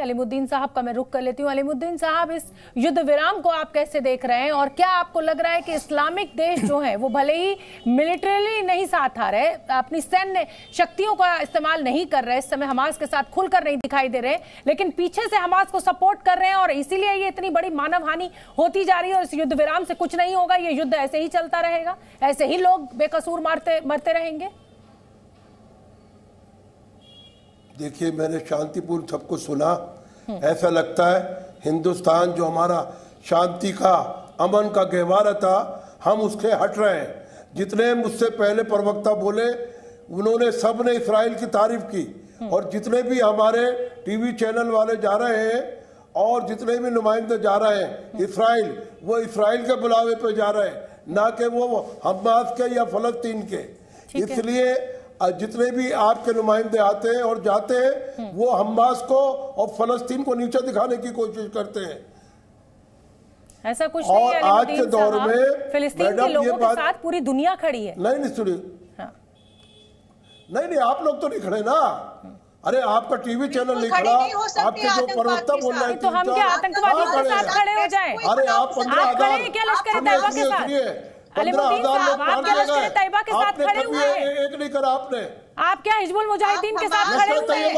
अलीमुद्दीन साहब का मैं रुख कर लेती हूँ। अलीमुद्दीन साहब, इस युद्ध विराम को आप कैसे देख रहे हैं और क्या आपको लग रहा है कि इस्लामिक देश जो है वो भले ही मिलिट्रीली नहीं साथ आ रहे, अपनी सैन्य शक्तियों का इस्तेमाल नहीं कर रहे, इस समय हमास के साथ खुलकर नहीं दिखाई दे रहे, लेकिन पीछे से हमास को सपोर्ट कर रहे हैं और इसीलिए ये इतनी बड़ी मानव हानि होती जा रही है और इस युद्ध विराम से कुछ नहीं होगा, ये युद्ध ऐसे ही चलता रहेगा, ऐसे ही लोग बेकसूर मरते रहेंगे? देखिए, मैंने शांतिपूर्ण सबको सुना। ऐसा लगता है हिंदुस्तान जो हमारा शांति का, अमन का गहवारा था, हम उसके हट रहे हैं। जितने मुझसे पहले प्रवक्ता बोले उन्होंने सब ने इस्राइल की तारीफ की और जितने भी हमारे टीवी चैनल वाले जा रहे हैं और जितने भी नुमाइंदे जा रहे हैं इस्राइल, वो इस्राइल के बुलावे पे जा रहे हैं, ना कि वो हमास के या फलस्तीन के। इसलिए जितने भी आपके नुमाइंदे आते हैं और जाते हैं वो हमास को और फलस्तीन को नीचे दिखाने की कोशिश करते हैं। ऐसा कुछ और नहीं है आज के दौर में फिलिस्तीन के लोगों के साथ पूरी दुनिया खड़ी है। नहीं सुनिए, हाँ। नहीं आप लोग तो नहीं खड़े ना। अरे आपका टीवी चैनल नहीं खड़ा, आपके जो प्रवक्ता बोल रहे हैं तो हम क्या आतंकवादियों के साथ खड़े हो जाएं? अरे आप 15,000 क्या लश्कर तैयबा के साथ? अलीमुद्दीन साहब, आप क्या लश्कर तैयबा के साथ खड़े हुए हैं? एक नहीं करा आपने। आप क्या हिजबुल मुजाहिदीन के साथ खड़े हुए हैं?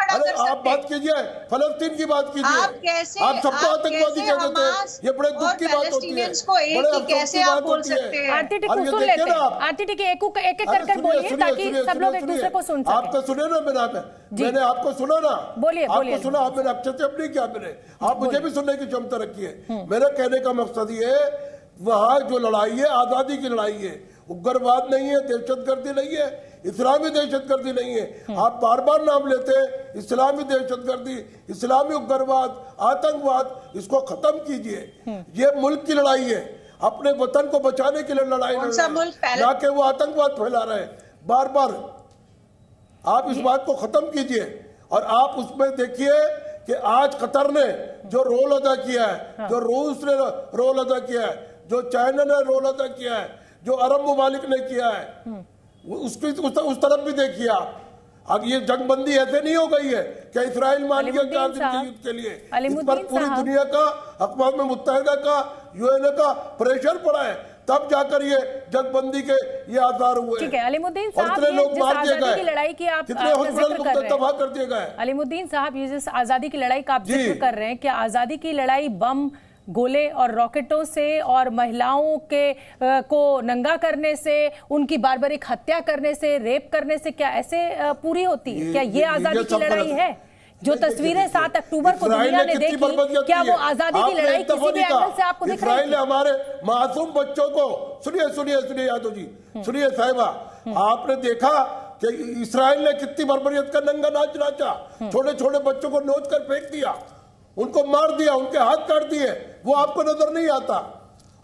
अरे आप बात कीजिए, फलस्तीन की बात कीजिए। आप सबको आतंकवादी कह देते हैं, ये बड़े दुख की बात होती है, बड़े अफसोस की बात होती है। आरती टिकू सुन लेते हैं, आरती टिकू एक एक कर बोलिए ताकि सब लोग एक दूसरे को सुन सकें। आपको सुने ना मैंने आपको सुना ना, बोलिए आपको सुना, आपने हस्तक्षेप नहीं किया मैंने, आप मुझे भी सुनने की क्षमता रखी है। मेरे कहने का मकसद ये है, वहाँ जो लड़ाई है आजादी की लड़ाई है, उग्रवाद नहीं है, दहशतगर्दी नहीं है, इस्लामी दहशतगर्दी नहीं है। आप बार बार नाम लेते हैं इस्लामी दहशतगर्दी, इस्लामी उग्रवाद, आतंकवाद, इसको खत्म कीजिए। ये मुल्क की लड़ाई है, अपने वतन को बचाने के लिए लड़ाई ना कि वो आतंकवाद फैला रहे हैं बार बार। आप इस बात को खत्म कीजिए और आप उसमें देखिए कि आज कतर ने जो रोल अदा किया है, जो रूस ने रोल अदा किया है, जो चाइना ने रोल अदा किया है, जो अरब ममालिक ने किया है, उसकी उस तरफ भी देखिए आप। अब ये जंगबंदी ऐसे नहीं हो गई है कि इस्राइल मान गया 4 दिन के युद्ध के लिए, इस पर पूरी दुनिया का, अक़वाम मुत्तहिदा का, यूएनए का प्रेशर पड़ा है, तब जाकर ये जंगबंदी के ये आसार हुए। ठीक है अलीमुद्दीन साहब, कितने लोग मार दिए गए, की लड़ाई की आप कितने हॉस्पिटल तबाह कर दिए गए। अलीमुद्दीन साहब, ये जिस आजादी की लड़ाई का आप जिक्र कर रहे हैं, क्या आजादी की लड़ाई बम, गोले और रॉकेटों से और महिलाओं के को नंगा करने से, उनकी बारबारिक हत्या करने से, रेप करने से क्या ऐसे पूरी होती है? क्या ये आजादी की लड़ाई है? जो तस्वीरें 7 अक्टूबर को दुनिया ने देखी, क्या वो आजादी की लड़ाई किसी भी एंगल से आपको दिख रही है? हमारे मासूम बच्चों को, सुनिए यादव जी, सुनिए साहिबा, आपने देखा कि इस्राइल ने कितनी बर्बरियत का नंगा नाच नाचा, छोटे छोटे बच्चों को नोच कर फेंक दिया, उनको मार दिया, उनके हाथ काट दिए। वो आपको नजर नहीं आता।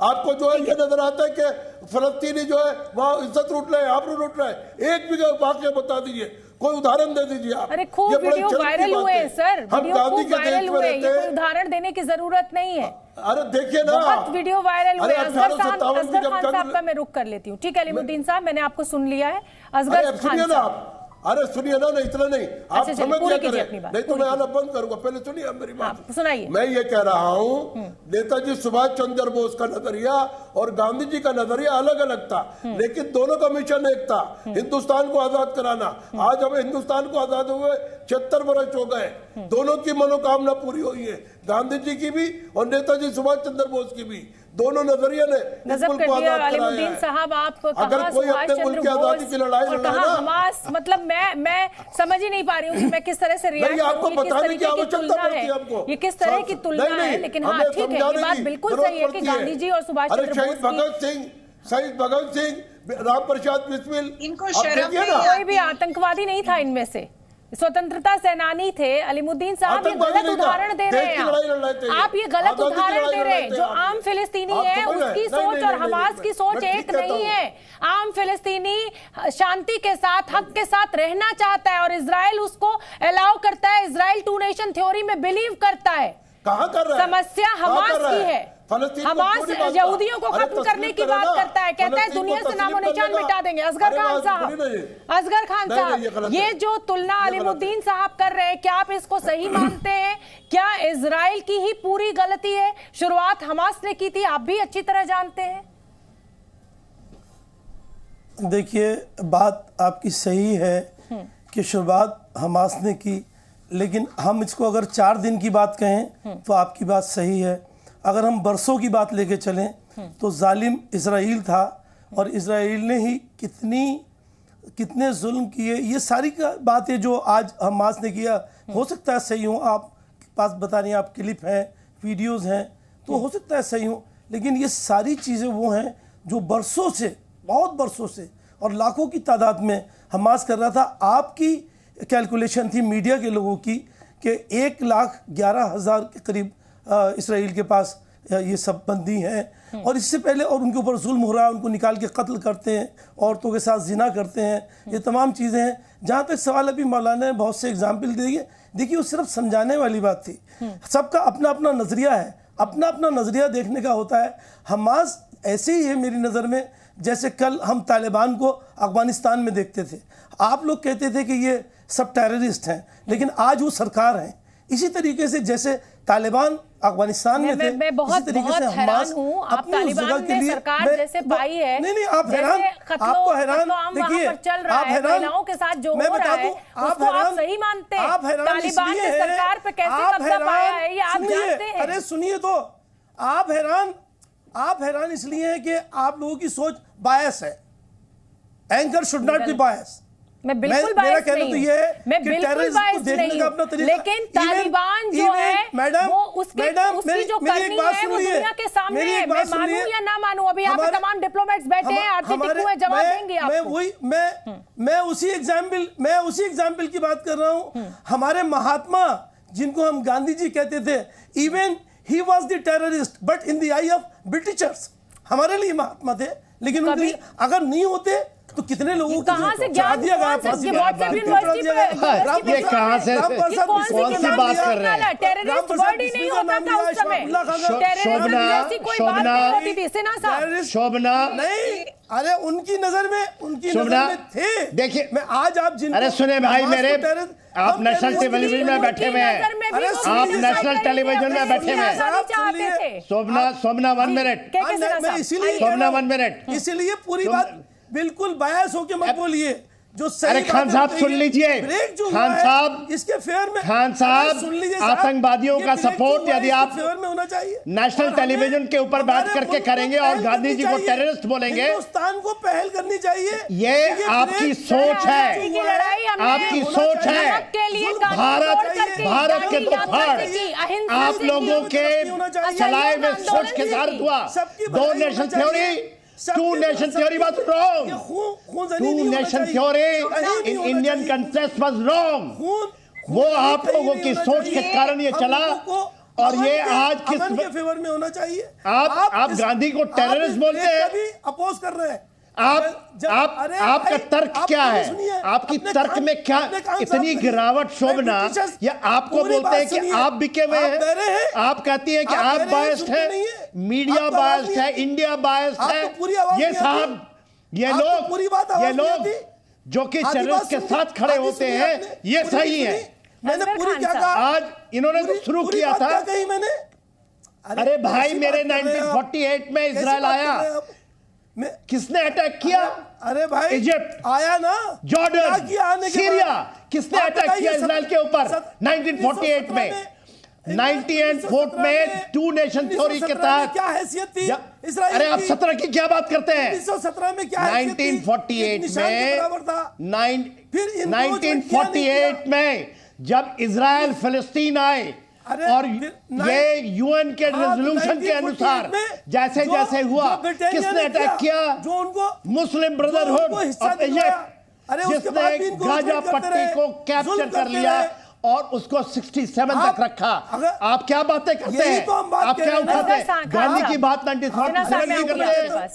आपको जो है ये नजर आता है कि फलस्तीनी जो है वहाँ इज्जत लूट रहे हैं, आबरू लूट रहे हैं। एक भी वाकया बता दीजिए, कोई उदाहरण दे दीजिए आप। अरे खूब वीडियो वायरल हुए हैं सर, वीडियो खूब वायरल हुए, ये कोई उदाहरण देने की जरूरत नहीं है। अरे देखिए ना, बहुत वीडियो वायरल हुए। असगर खान साहब का मैं रुख कर लेती हूँ। ठीक है अलीमुद्दीन साहब, मैंने आपको सुन लिया है। असगर खान साहब, अरे सुनिए ना, नहीं इतना नहीं, आप समझ क्या करें, नहीं तो मैं आना बंद करूंगा। पहले सुनिए मेरी बात, सुनाइए। मैं ये कह रहा हूँ, नेताजी सुभाष चंद्र बोस का नजरिया और गांधी जी का नजरिया अलग अलग था, लेकिन दोनों का मिशन एक था, हिंदुस्तान को आजाद कराना। आज हमें हिंदुस्तान को आजाद हुए 76 वर्ष हो गए, दोनों की मनोकामना पूरी हुई है, गांधी जी की भी और नेताजी सुभाष चंद्र बोस की भी। दोनों नजरिए ने गजब कर दिया। अलीमुद्दीन साहब, आप अगर कोई अपने मुल्क की आजादी की लड़ाई लड़ रहा है ना, हमास, मतलब मैं समझ ही नहीं पा रही हूँ कि मैं किस तरह से रिएक्ट करूँ, आपको बताने की आवश्यकता पड़ती है आपको, ये किस तरह की तुलना है। लेकिन हाँ ठीक है, ये बात बिल्कुल सही है कि गांधी जी और सुभाष चंद्र बोस, शहीद भगत सिंह, राम प्रसाद बिस्मिल, इनको शर्म नहीं, कोई भी आतंकवादी नहीं था इनमें से, स्वतंत्रता सेनानी थे। अलीमुद्दीन साहब ये गलत उदाहरण दे रहे हैं आप ये गलत उदाहरण दे रहे हैं। जो आम फिलिस्तीनी है उसकी सोच और हमास की सोच एक नहीं है। आम फिलिस्तीनी शांति के साथ, हक के साथ रहना चाहता है और इजराइल उसको अलाउ करता है। इजराइल 2 नेशन थ्योरी में बिलीव करता है। कहां कर रहा है? समस्या हमास की है। फलस्तीन हमास यहूदियों को खत्म करने की बात करता है, कहता है दुनिया से नामो निशान मिटा देंगे। असगर खान साहब, ये जो तुलना अलीमुद्दीन साहब कर रहे हैं, क्या आप इसको सही मानते हैं? क्या इजराइल की ही पूरी गलती है? शुरुआत हमास ने की थी, आप भी अच्छी तरह जानते हैं। देखिए, बात आपकी सही है कि शुरुआत हमास ने की, लेकिन हम इसको अगर 4 दिन की बात कहें तो आपकी बात सही है। अगर हम बरसों की बात लेके चलें तो जालिम इजराइल था, और इजराइल ने ही कितने जुल्म किए, ये सारी बातें जो आज हमास ने किया, हो सकता है सही हो, आप पास बता रही हैं, आप क्लिप हैं, वीडियोस हैं, तो हो सकता है सही हो, लेकिन ये सारी चीज़ें वो हैं जो बरसों से, बहुत बरसों से और लाखों की तादाद में हमास कर रहा था। आपकी कैलकुलेशन थी मीडिया के लोगों की कि 1,11,000 के करीब इसराइल के पास ये सब बंदी हैं, और इससे पहले और उनके ऊपर जुल्म हो रहा है, उनको निकाल के कत्ल करते हैं, औरतों के साथ जिना करते हैं, ये तमाम चीज़ें हैं। जहाँ तक सवाल अभी मौलाना ने बहुत से एग्जाम्पल दिए, देखिए वो सिर्फ समझाने वाली बात थी। सबका अपना अपना नज़रिया है, अपना अपना नज़रिया देखने का होता है। हमास ऐसे ही है मेरी नज़र में, जैसे कल हम तालिबान को अफगानिस्तान में देखते थे, आप लोग कहते थे कि ये सब टेररिस्ट हैं, लेकिन आज वो सरकार हैं। इसी तरीके से जैसे तालिबान अफगानिस्तान में थे, मैं बहुत हैरान हूँ, आप तालिबान ने सरकार जैसे पाई है। नहीं, आप हैरान, आपको हैरान, देखिए आप हैरान, महिलाओं के साथ जो हो रहा है उसको आप सही मानते हैं? तालिबान ने सरकार पे कैसे कब्जा पाया है, ये आप जानते हैं? अरे सुनिए तो, आप हैरान इसलिए हैं कि आप लोगों की सोच बायस है। एंकर शुड नॉट बी बायस। मैं बिल्कुल बायस नहीं हूं, मैं बिल्कुल बायस नहीं हूं, लेकिन तालिबान जो है वो उसकी जो करनी है वो दुनिया के सामने है। मैं मानूं या ना मानूं, अभी यहाँ पे तमाम डिप्लोमेट्स बैठे हैं, आरती टिक्कू है, जवाब देंगे आपको। मैं उसी एग्जाम्पल की बात कर रहा हूँ। हमारे महात्मा, जिनको हम गांधी जी कहते थे, even he was the terrorist but in the I of Britishers, हमारे लिए महात्मा थे, लेकिन उनके अगर नहीं होते तो कितने लोगों को कहां से ज्ञान दिया गया? व्हाट्सएप यूनिवर्सिटी पे ये कहां से कौन सी बात कर रहे हैं? टेररिस्ट वर्ड ही नहीं होता था उस समय, टेररिस्ट जैसी कोई बात नहीं होती थी। सिन्हा साहब, शोभना नहीं, अरे उनकी नजर में थे। देखिए, मैं आज आप जिन, अरे सुने भाई मेरे, आप नेशनल टेलीविजन में बैठे हुए हैं, आप नेशनल टेलीविजन में बैठे हुए हैं। शोभना 1 मिनट, इसीलिए पूरी बात बिल्कुल बायस होके मत बोलिए। जो अरे खान साहब सुन लीजिए, खान साहब, इसके फेवर में, खान साहब, आतंकवादियों का सपोर्ट यदि आप फेवर में होना चाहिए, नेशनल टेलीविजन के ऊपर बैठ करके करेंगे और गांधी जी को टेररिस्ट बोलेंगे, हिंदुस्तान को पहल करनी चाहिए। ये आपकी सोच है, आपकी सोच है। भारत के तूफान आप लोगों के चलाए हुए सोच के साथ हुआ। 2 nation theory, 2 nation theory was wrong. 2 nation theory in Indian context was wrong. वो आप लोगों की सोच के कारण ये चला, और ये आज किस के फेवर में होना चाहिए। आप गांधी को टेररिस्ट बोलते हैं, अपोज कर रहे हैं। आपका तर्क क्या है? आपकी तर्क में क्या इतनी गिरावट? शोभना, या आपको बोलते हैं कि आप बिके हुए हैं, आप कहती हैं कि आप बायस्ड हैं, मीडिया बायस्ड है, इंडिया बायस्ड है। ये साहब, ये लोग जो कि टेररिस्ट के साथ खड़े होते हैं, ये सही है। मैंने पूरी क्या कहा? आज इन्होंने शुरू किया था, अरे भाई मेरे 1948 में इजराइल आया, किसने अटैक किया? अरे भाई, इजिप्ट आया ना, जॉर्डन, सीरिया, किसने अटैक किया इजराइल के ऊपर 1948 में? 1948 में 2 नेशन थ्योरी के तहत क्या हैसियत थी इजराइल? अरे आप 17 की क्या बात करते हैं? 1917 में क्या 1948 में 1948 में जब इजराइल फिलिस्तीन आए, और ये यूएन के रेजोल्यूशन के अनुसार जैसे जैसे हुआ, किसने अटैक किया? जो उनको मुस्लिम ब्रदरहुड ऑफ इजिप्ट, जिसने गाजा पट्टी को कैप्चर कर लिया और उसको 67 तक रखा। आप क्या बातें करते हैं? आप क्या उठाते हैं? गांधी की बात 1947 की करते हैं।